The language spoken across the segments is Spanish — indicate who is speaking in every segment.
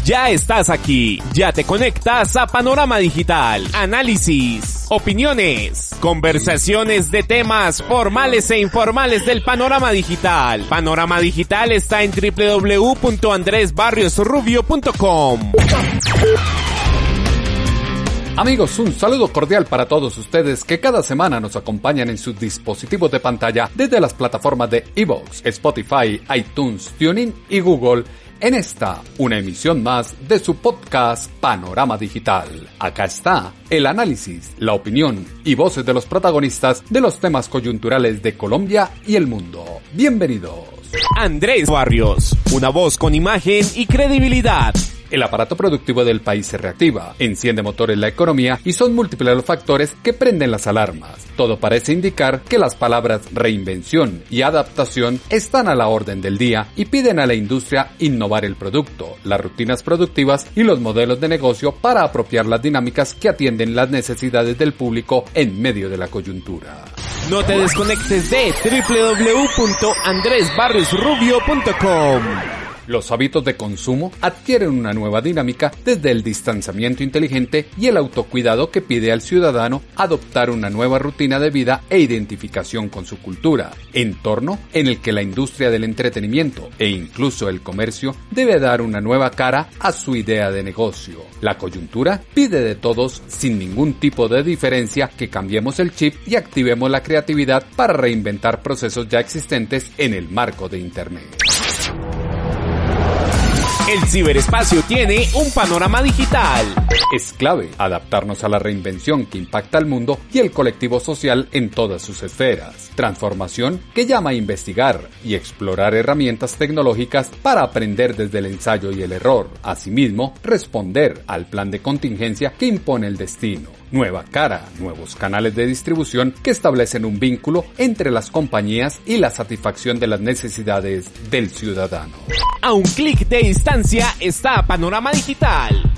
Speaker 1: Ya estás aquí, ya te conectas a Panorama Digital, análisis, opiniones, conversaciones de temas formales e informales del panorama digital. Panorama Digital está en www.andresbarriosrubio.com.
Speaker 2: Amigos, un saludo cordial para todos ustedes que cada semana nos acompañan en sus dispositivos de pantalla desde las plataformas de iVoox, Spotify, iTunes, TuneIn y Google en una emisión más de su podcast Panorama Digital. Acá está el análisis, la opinión y voces de los protagonistas de los temas coyunturales de Colombia y el mundo. Bienvenidos.
Speaker 1: Andrés Barrios, una voz con imagen y credibilidad.
Speaker 2: El aparato productivo del país se reactiva, enciende motores la economía y son múltiples los factores que prenden las alarmas. Todo parece indicar que las palabras reinvención y adaptación están a la orden del día y piden a la industria innovar el producto, las rutinas productivas y los modelos de negocio para apropiar las dinámicas que atienden las necesidades del público en medio de la coyuntura.
Speaker 1: No te desconectes de www.andresbarriosrubio.com.
Speaker 2: Los hábitos de consumo adquieren una nueva dinámica desde el distanciamiento inteligente y el autocuidado que pide al ciudadano adoptar una nueva rutina de vida e identificación con su cultura, entorno en el que la industria del entretenimiento e incluso el comercio debe dar una nueva cara a su idea de negocio. La coyuntura pide de todos, sin ningún tipo de diferencia, que cambiemos el chip y activemos la creatividad para reinventar procesos ya existentes en el marco de Internet.
Speaker 1: El ciberespacio tiene un panorama digital.
Speaker 2: Es clave adaptarnos a la reinvención que impacta al mundo y el colectivo social en todas sus esferas. Transformación que llama a investigar y explorar herramientas tecnológicas para aprender desde el ensayo y el error. Asimismo, responder al plan de contingencia que impone el destino. Nueva cara, nuevos canales de distribución que establecen un vínculo entre las compañías y la satisfacción de las necesidades del ciudadano.
Speaker 1: A un clic de distancia está Panorama Digital.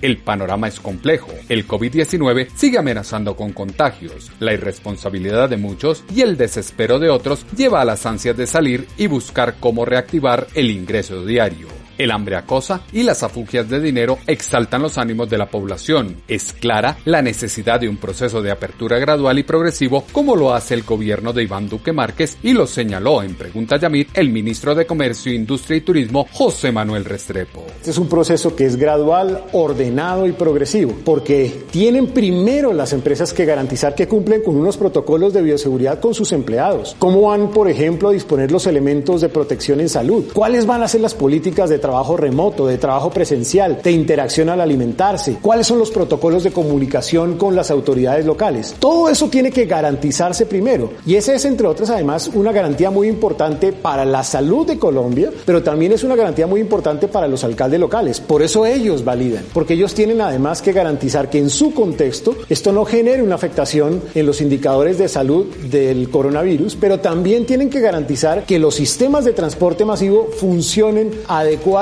Speaker 2: El panorama es complejo. El COVID-19 sigue amenazando con contagios. La irresponsabilidad de muchos y el desespero de otros lleva a las ansias de salir y buscar cómo reactivar el ingreso diario. El hambre acosa y las afugias de dinero exaltan los ánimos de la población. Es clara la necesidad de un proceso de apertura gradual y progresivo como lo hace el gobierno de Iván Duque Márquez y lo señaló en Pregunta Yamit el ministro de Comercio, Industria y Turismo, José Manuel Restrepo.
Speaker 3: Este es un proceso que es gradual, ordenado y progresivo, porque tienen primero las empresas que garantizar que cumplen con unos protocolos de bioseguridad con sus empleados. ¿Cómo van, por ejemplo, a disponer los elementos de protección en salud? ¿Cuáles van a ser las políticas de trabajo remoto, de trabajo presencial, de interacción al alimentarse? ¿Cuáles son los protocolos de comunicación con las autoridades locales? Todo eso tiene que garantizarse primero. Y ese es, entre otras, además, una garantía muy importante para la salud de Colombia, pero también es una garantía muy importante para los alcaldes locales. Por eso ellos validan, porque ellos tienen además que garantizar que en su contexto esto no genere una afectación en los indicadores de salud del coronavirus, pero también tienen que garantizar que los sistemas de transporte masivo funcionen adecuadamente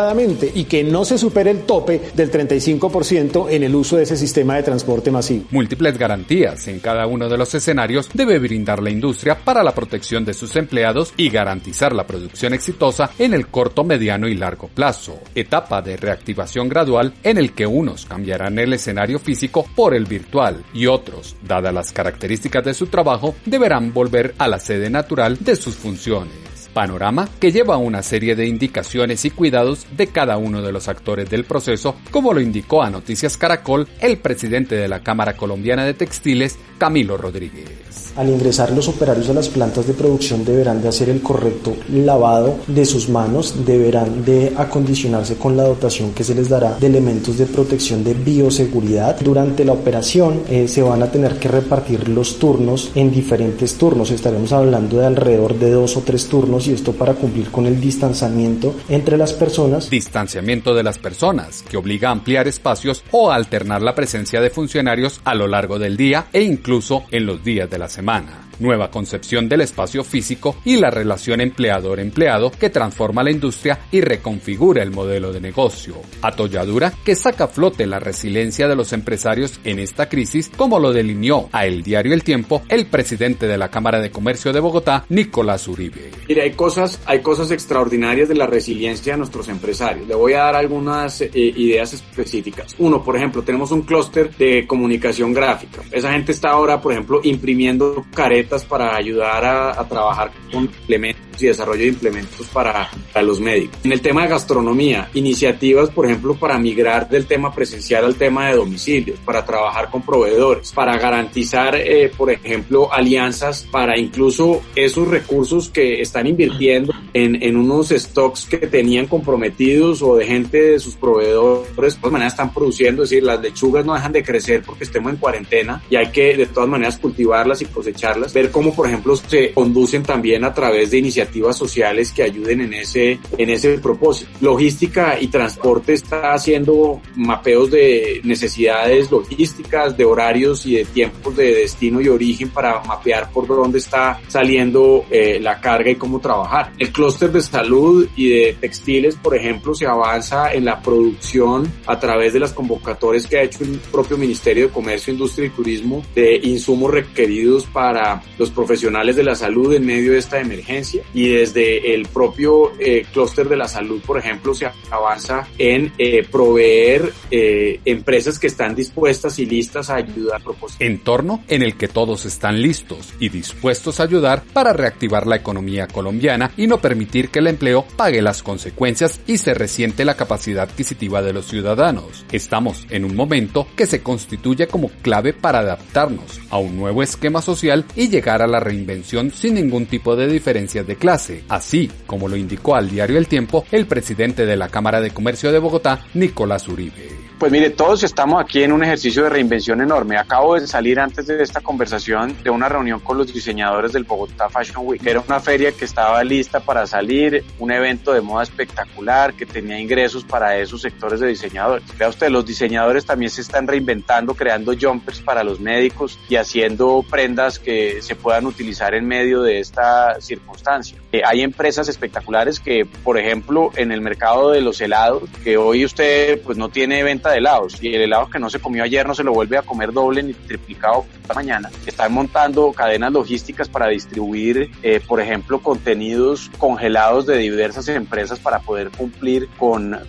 Speaker 3: y que no se supere el tope del 35% en el uso de ese sistema de transporte masivo.
Speaker 2: Múltiples garantías en cada uno de los escenarios debe brindar la industria para la protección de sus empleados y garantizar la producción exitosa en el corto, mediano y largo plazo. Etapa de reactivación gradual en el que unos cambiarán el escenario físico por el virtual y otros, dadas las características de su trabajo, deberán volver a la sede natural de sus funciones. Panorama que lleva una serie de indicaciones y cuidados de cada uno de los actores del proceso, como lo indicó a Noticias Caracol el presidente de la Cámara Colombiana de Textiles, Camilo Rodríguez.
Speaker 4: Al ingresar los operarios a las plantas de producción deberán de hacer el correcto lavado de sus manos, deberán de acondicionarse con la dotación que se les dará de elementos de protección de bioseguridad. Durante la operación se van a tener que repartir los turnos en diferentes turnos, estaremos hablando de alrededor de 2 o 3 turnos y esto para cumplir con el distanciamiento entre las personas.
Speaker 2: Distanciamiento de las personas, que obliga a ampliar espacios o a alternar la presencia de funcionarios a lo largo del día e incluso en los días de la semana. nueva concepción del espacio físico y la relación empleador-empleado que transforma la industria y reconfigura el modelo de negocio. Atolladura que saca a flote la resiliencia de los empresarios en esta crisis, como lo delineó a El Diario El Tiempo el presidente de la Cámara de Comercio de Bogotá, Nicolás Uribe.
Speaker 5: Mira, hay cosas extraordinarias de la resiliencia de nuestros empresarios. Le voy a dar algunas ideas específicas. Uno, por ejemplo, tenemos un clúster de comunicación gráfica. Esa gente está ahora, por ejemplo, imprimiendo caretas para ayudar a trabajar con implementos y desarrollo de implementos para los médicos. En el tema de gastronomía, iniciativas, por ejemplo, para migrar del tema presencial al tema de domicilios, para trabajar con proveedores, para garantizar, por ejemplo, alianzas para incluso esos recursos que están invirtiendo en unos stocks que tenían comprometidos o de gente de sus proveedores, de todas maneras están produciendo, es decir, las lechugas no dejan de crecer porque estemos en cuarentena y hay que de todas maneras cultivarlas y cosecharlas, ver cómo, por ejemplo, se conducen también a través de iniciativas sociales que ayuden en ese propósito. Logística y transporte está haciendo mapeos de necesidades logísticas, de horarios y de tiempos de destino y origen para mapear por dónde está saliendo la carga y cómo trabajar. El clúster de salud y de textiles, por ejemplo, se avanza en la producción a través de las convocatorias que ha hecho el propio Ministerio de Comercio, Industria y Turismo de insumos requeridos para los profesionales de la salud en medio de esta emergencia. Y desde el propio clúster de la salud, por ejemplo, se avanza en proveer empresas que están dispuestas y listas a ayudar a propósito.
Speaker 2: Entorno en el que todos están listos y dispuestos a ayudar para reactivar la economía colombiana y no permitir que el empleo pague las consecuencias y se resiente la capacidad adquisitiva de los ciudadanos. Estamos en un momento que se constituye como clave para adaptarnos a un nuevo esquema social y llegar a la reinvención sin ningún tipo de diferencias de clase, así como lo indicó al diario El Tiempo el presidente de la Cámara de Comercio de Bogotá, Nicolás Uribe.
Speaker 5: Pues mire, todos estamos aquí en un ejercicio de reinvención enorme. Acabo de salir antes de esta conversación de una reunión con los diseñadores del Bogotá Fashion Week. Era una feria que estaba lista para salir, un evento de moda espectacular que tenía ingresos para esos sectores de diseñadores. Vea usted, los diseñadores también se están reinventando, creando jumpers para los médicos y haciendo prendas que se puedan utilizar en medio de esta circunstancia. Hay empresas espectaculares que, por ejemplo, en el mercado de los helados, que hoy usted pues no tiene venta de helados y el helado que no se comió ayer no se lo vuelve a comer doble ni triplicado mañana. Están montando cadenas logísticas para distribuir, por ejemplo, contenidos congelados de diversas empresas para poder cumplir con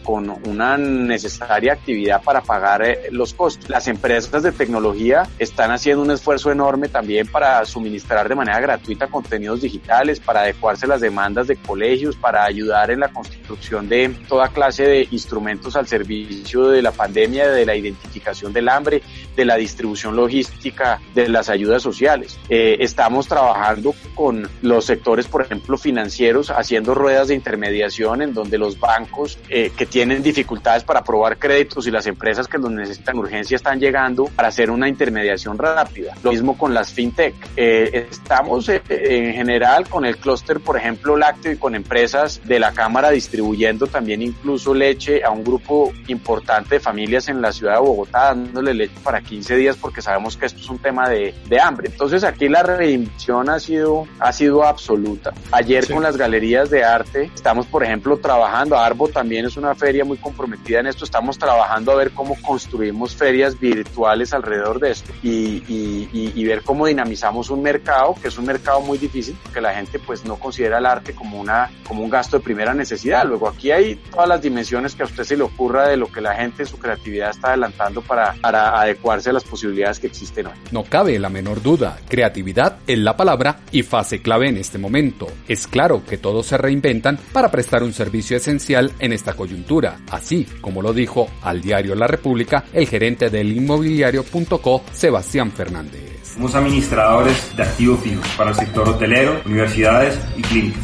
Speaker 5: una necesaria actividad para pagar los costos. Las empresas de tecnología están haciendo un esfuerzo enorme también para suministrar de manera gratuita contenidos digitales, para adecuarse a las demandas de colegios, para ayudar en la construcción de toda clase de instrumentos al servicio de la pandemia, de la identificación del hambre, de la distribución logística, de las ayudas sociales. Estamos trabajando con los sectores, por ejemplo, financieros, haciendo ruedas de intermediación en donde los bancos que tienen dificultades para aprobar créditos y las empresas que los necesitan urgencia están llegando para hacer una intermediación rápida. Lo mismo con las fintech. Estamos en general con el clúster, por ejemplo, lácteo y con empresas de la Cámara distribuyendo también incluso leche a un grupo importante de familias en la ciudad de Bogotá, dándole leche para 15 días porque sabemos que esto es un tema de hambre. Entonces aquí la reinvención ha sido absoluta. Ayer con las galerías de arte estamos, por ejemplo, trabajando, Arbo también es una feria muy comprometida en esto, estamos trabajando a ver cómo construimos ferias virtuales alrededor de esto y ver cómo dinamizamos un mercado, que es un mercado muy difícil porque la gente pues no considera el arte como un gasto de primera necesidad. Luego aquí hay todas las dimensiones que a usted se le ocurra de lo que la gente, su creatividad está adelantando para adecuarse a las posibilidades que existen hoy.
Speaker 2: No cabe la menor duda, creatividad es la palabra y fase clave en este momento. Es claro que todos se reinventan para prestar un servicio esencial en esta coyuntura, así como lo dijo al diario La República el gerente del inmobiliario.co, Sebastián Fernández.
Speaker 6: Somos administradores de activos fijos para el sector hotelero, universidades y clínicas.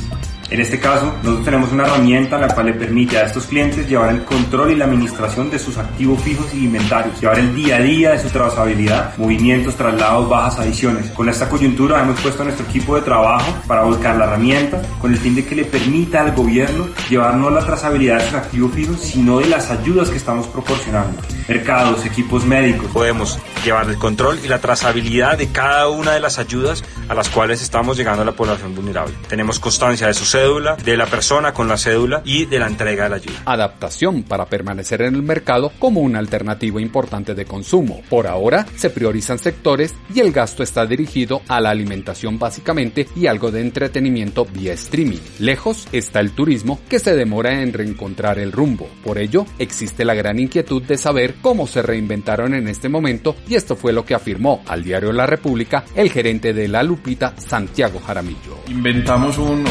Speaker 6: En este caso, nosotros tenemos una herramienta la cual le permite a estos clientes llevar el control y la administración de sus activos fijos y inventarios, llevar el día a día de su trazabilidad, movimientos, traslados, bajas, adiciones. Con esta coyuntura hemos puesto a nuestro equipo de trabajo para volcar la herramienta con el fin de que le permita al gobierno llevar no la trazabilidad de sus activos fijos, sino de las ayudas que estamos proporcionando. Mercados, equipos médicos.
Speaker 7: Podemos llevar el control y la trazabilidad de cada una de las ayudas a las cuales estamos llegando a la población vulnerable. Tenemos constancia de su cédula, de la persona con la cédula y de la entrega de la ayuda.
Speaker 2: Adaptación para permanecer en el mercado como una alternativa importante de consumo. Por ahora se priorizan sectores y el gasto está dirigido a la alimentación básicamente y algo de entretenimiento vía streaming. Lejos está el turismo que se demora en reencontrar el rumbo. Por ello existe la gran inquietud de saber cómo se reinventaron en este momento y esto fue lo que afirmó al diario La República el gerente de La Lupita, Santiago Jaramillo.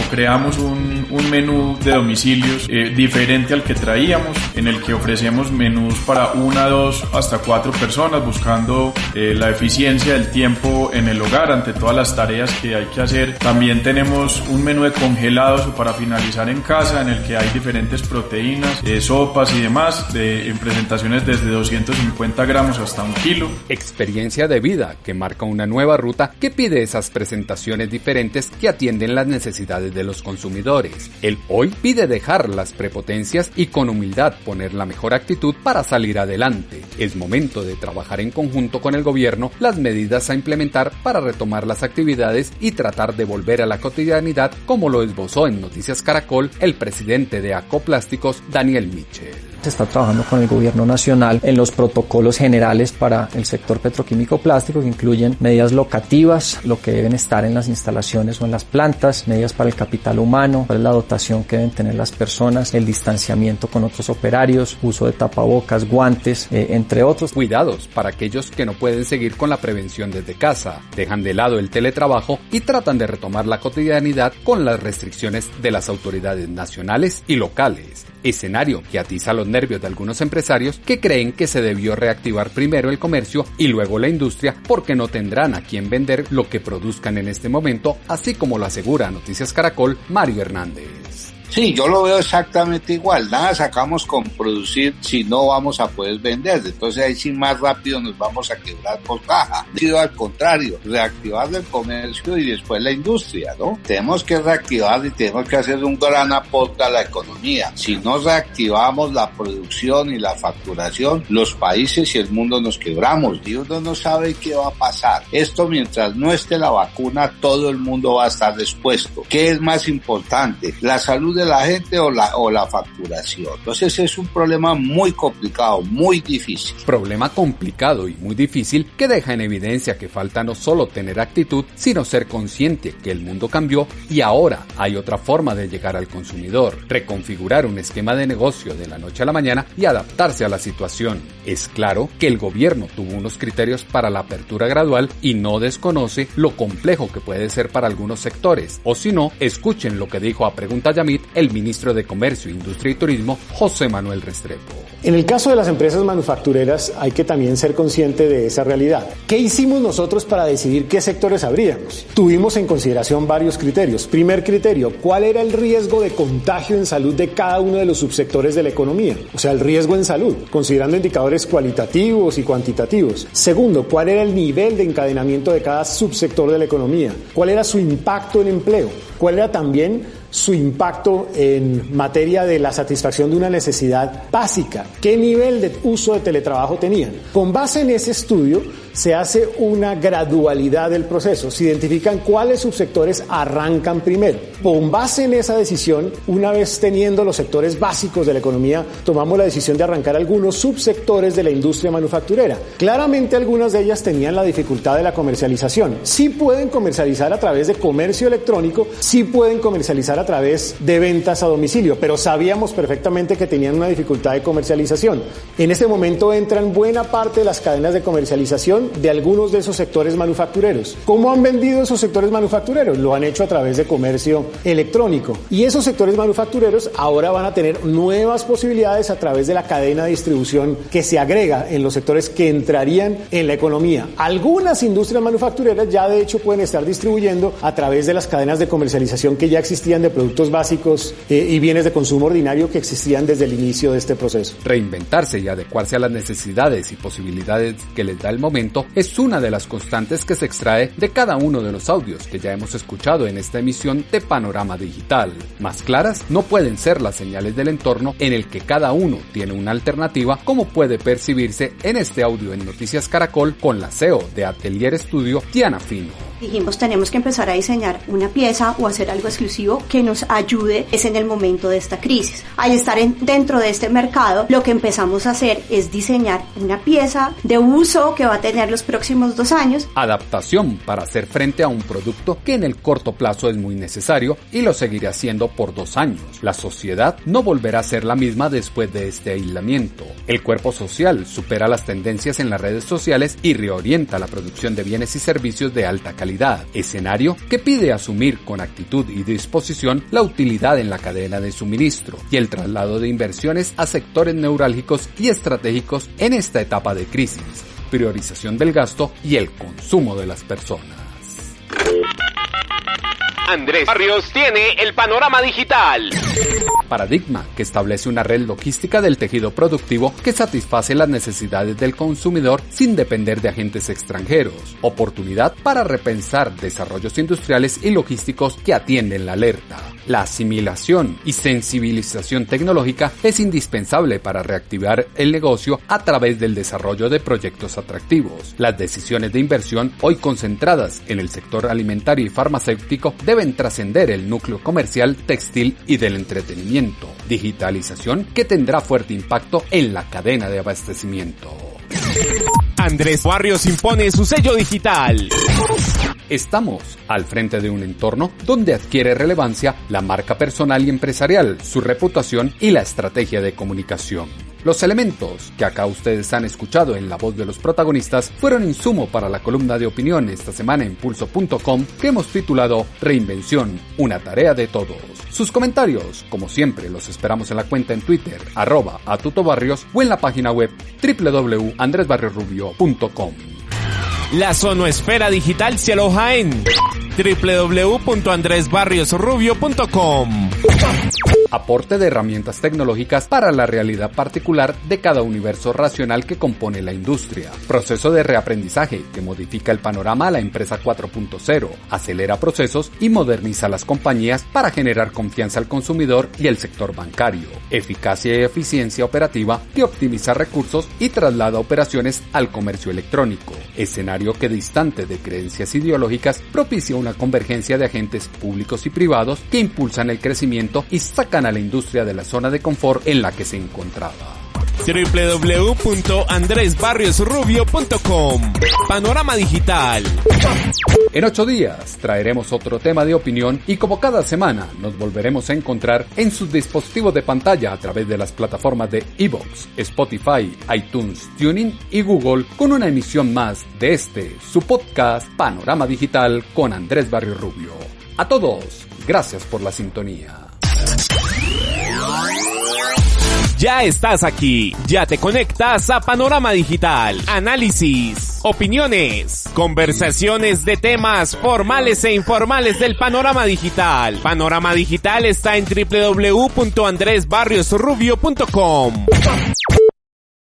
Speaker 8: Creamos un menú de domicilios diferente al que traíamos, en el que ofrecemos menús para 1, 2, hasta 4 personas, buscando la eficiencia del tiempo en el hogar ante todas las tareas que hay que hacer. También tenemos un menú de congelados para finalizar en casa, en el que hay diferentes proteínas, sopas y demás, en presentaciones desde 250 gramos hasta 1 kilo.
Speaker 2: Experiencia de vida que marca una nueva ruta que pide esas presentaciones diferentes que atienden las necesidades de los consumidores. El hoy pide dejar las prepotencias y con humildad poner la mejor actitud para salir adelante. Es momento de trabajar en conjunto con el gobierno las medidas a implementar para retomar las actividades y tratar de volver a la cotidianidad, como lo esbozó en Noticias Caracol el presidente de Acoplásticos, Daniel Michel.
Speaker 9: Se está trabajando con el gobierno nacional en los protocolos generales para el sector petroquímico plástico, que incluyen medidas locativas, lo que deben estar en las instalaciones o en las plantas, medidas para el capital humano, cuál es la dotación que deben tener las personas, el distanciamiento con otros operarios, uso de tapabocas, guantes, entre otros.
Speaker 2: Cuidados para aquellos que no pueden seguir con la prevención desde casa, dejan de lado el teletrabajo y tratan de retomar la cotidianidad con las restricciones de las autoridades nacionales y locales. Escenario que atiza los nervios de algunos empresarios que creen que se debió reactivar primero el comercio y luego la industria porque no tendrán a quien vender lo que produzcan en este momento, así como lo asegura Noticias Caracol Mario Hernández.
Speaker 10: Sí, yo lo veo exactamente igual. Nada sacamos con producir si no vamos a poder vender. Entonces ahí sí más rápido nos vamos a quebrar por caja. Sino al contrario, reactivar el comercio y después la industria, ¿no? Tenemos que reactivar y tenemos que hacer un gran aporte a la economía. Si no reactivamos la producción y la facturación, los países y el mundo nos quebramos. Y uno no sabe qué va a pasar. Esto mientras no esté la vacuna, todo el mundo va a estar expuesto. ¿Qué es más importante? ¿La salud de la gente o la facturación? Entonces es un problema muy complicado, muy difícil.
Speaker 2: Problema complicado y muy difícil que deja en evidencia que falta no solo tener actitud, sino ser consciente que el mundo cambió y ahora hay otra forma de llegar al consumidor, reconfigurar un esquema de negocio de la noche a la mañana y adaptarse a la situación. Es claro que el gobierno tuvo unos criterios para la apertura gradual y no desconoce lo complejo que puede ser para algunos sectores, o si no, escuchen lo que dijo a Pregunta Yamit el ministro de Comercio, Industria y Turismo, José Manuel Restrepo.
Speaker 3: En el caso de las empresas manufactureras hay que también ser consciente de esa realidad. ¿Qué hicimos nosotros para decidir qué sectores abríamos? Tuvimos en consideración varios criterios. Primer criterio, ¿cuál era el riesgo de contagio en salud de cada uno de los subsectores de la economía? O sea, el riesgo en salud, considerando indicadores cualitativos y cuantitativos. Segundo, ¿cuál era el nivel de encadenamiento de cada subsector de la economía? ¿Cuál era su impacto en empleo? ¿Cuál era también su impacto en materia de la satisfacción de una necesidad básica? ¿Qué nivel de uso de teletrabajo tenían? Con base en ese estudio se hace una gradualidad del proceso. Se identifican cuáles subsectores arrancan primero. Con base en esa decisión, una vez teniendo los sectores básicos de la economía, tomamos la decisión de arrancar algunos subsectores de la industria manufacturera. Claramente algunas de ellas tenían la dificultad de la comercialización. Sí pueden comercializar a través de comercio electrónico, sí pueden comercializar a través de ventas a domicilio, pero sabíamos perfectamente que tenían una dificultad de comercialización. En este momento entran buena parte de las cadenas de comercialización de algunos de esos sectores manufactureros. ¿Cómo han vendido esos sectores manufactureros? Lo han hecho a través de comercio electrónico. Y esos sectores manufactureros ahora van a tener nuevas posibilidades a través de la cadena de distribución que se agrega en los sectores que entrarían en la economía. Algunas industrias manufactureras ya de hecho pueden estar distribuyendo a través de las cadenas de comercialización que ya existían de productos básicos y bienes de consumo ordinario que existían desde el inicio de este proceso.
Speaker 2: Reinventarse y adecuarse a las necesidades y posibilidades que les da el momento es una de las constantes que se extrae de cada uno de los audios que ya hemos escuchado en esta emisión de Panorama Digital. Más claras no pueden ser las señales del entorno en el que cada uno tiene una alternativa, como puede percibirse en este audio en Noticias Caracol con la CEO de Atelier Studio, Diana Fino.
Speaker 11: Dijimos, tenemos que empezar a diseñar una pieza o hacer algo exclusivo que nos ayude en el momento de esta crisis. Al estar dentro de este mercado, lo que empezamos a hacer es diseñar una pieza de uso que va a tener los próximos 2 años.
Speaker 2: Adaptación para hacer frente a un producto que en el corto plazo es muy necesario y lo seguirá siendo por 2 años. La sociedad no volverá a ser la misma después de este aislamiento. El cuerpo social supera las tendencias en las redes sociales y reorienta la producción de bienes y servicios de alta calidad. Escenario que pide asumir con actitud y disposición la utilidad en la cadena de suministro y el traslado de inversiones a sectores neurálgicos y estratégicos en esta etapa de crisis, priorización del gasto y el consumo de las personas.
Speaker 1: Andrés Barrios tiene el panorama digital.
Speaker 2: Paradigma, que establece una red logística del tejido productivo que satisface las necesidades del consumidor sin depender de agentes extranjeros. Oportunidad para repensar desarrollos industriales y logísticos que atienden la alerta. La asimilación y sensibilización tecnológica es indispensable para reactivar el negocio a través del desarrollo de proyectos atractivos. Las decisiones de inversión, hoy concentradas en el sector alimentario y farmacéutico, deben trascender el núcleo comercial, textil y del entretenimiento. Digitalización que tendrá fuerte impacto en la cadena de abastecimiento.
Speaker 1: Andrés Barrios impone su sello digital.
Speaker 2: Estamos al frente de un entorno donde adquiere relevancia la marca personal y empresarial, su reputación y la estrategia de comunicación. Los elementos que acá ustedes han escuchado en la voz de los protagonistas fueron insumo para la columna de opinión esta semana en Pulso.com que hemos titulado Reinvención, una tarea de todos. Sus comentarios, como siempre, los esperamos en la cuenta en Twitter, @atutobarrios o en la página web www.andresbarriosrubio.com.
Speaker 1: La Sonoesfera Digital se aloja en www.andresbarriosrubio.com.
Speaker 2: Aporte de herramientas tecnológicas para la realidad particular de cada universo racional que compone la industria. Proceso de reaprendizaje que modifica el panorama a la empresa 4.0, acelera procesos y moderniza las compañías para generar confianza al consumidor y el sector bancario. Eficacia y eficiencia operativa que optimiza recursos y traslada operaciones al comercio electrónico. Escenario que, distante de creencias ideológicas, propicia una convergencia de agentes públicos y privados que impulsan el crecimiento y sacan a la industria de la zona de confort en la que se encontraba.
Speaker 1: www.andresbarriosrubio.com. Panorama Digital.
Speaker 2: En 8 días traeremos otro tema de opinión y como cada semana nos volveremos a encontrar en sus dispositivos de pantalla a través de las plataformas de iVoox, Spotify, iTunes, TuneIn y Google con una emisión más de su podcast Panorama Digital con Andrés Barrios Rubio. A todos, gracias por la sintonía.
Speaker 1: Ya estás aquí, ya te conectas a Panorama Digital, análisis, opiniones, conversaciones de temas formales e informales del panorama digital. Panorama Digital está en www.andresbarriosrubio.com.